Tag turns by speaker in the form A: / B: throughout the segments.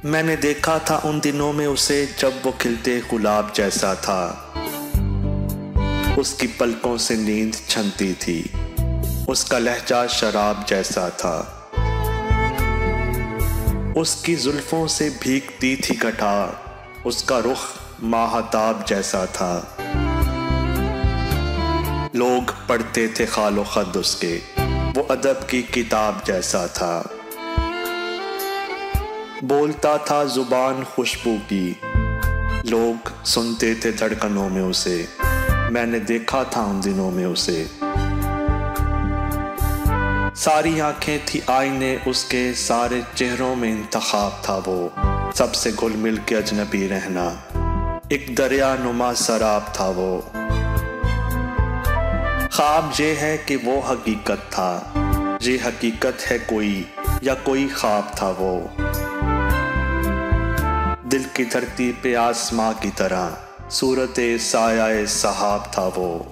A: मैंने देखा था उन दिनों में उसे जब वो खिलते गुलाब जैसा था। उसकी पलकों से नींद छनती थी, उसका लहजा शराब जैसा था। उसकी जुल्फों से भीगती थी घटा, उसका रुख माहताब जैसा था। लोग पढ़ते थे खालो खद उसके, वो अदब की किताब जैसा था। बोलता था जुबान खुशबू की, लोग सुनते थे धड़कनों में उसे। मैंने देखा था उन दिनों में उसे। सारी आंखें थी आईने उसके, सारे चेहरों में इंतखाब था वो। सबसे घुल मिल के अजनबी रहना, एक दरिया नुमा शराब था वो। ख्वाब ये है कि वो हकीकत था, ये हकीकत है कोई या कोई ख्वाब था वो। दिल की धरती पे आसमां की तरह, सूरते साया सहाब था वो।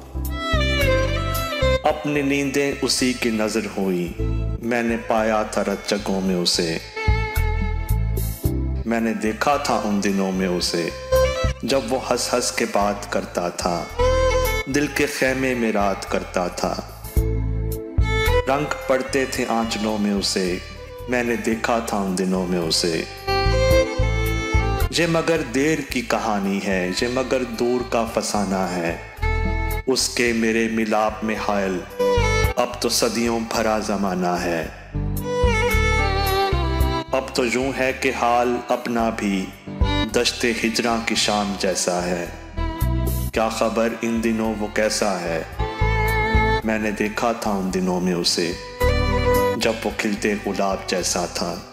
A: अपनी नींदें उसी की नजर हुई, मैंने पाया था रत जगहों में उसे। मैंने देखा था उन दिनों में उसे, जब वो हंस हंस के बात करता था, दिल के खेमे में रात करता था। रंग पड़ते थे आंचलों में उसे, मैंने देखा था उन दिनों में उसे। ये मगर देर की कहानी है, ये मगर दूर का फसाना है। उसके मेरे मिलाप में हायल, अब तो सदियों भरा जमाना है। अब तो यूं है कि हाल अपना भी दश्ते हिजरा की शाम जैसा है। क्या खबर इन दिनों वो कैसा है। मैंने देखा था उन दिनों में उसे, जब वो खिलते गुलाब जैसा था।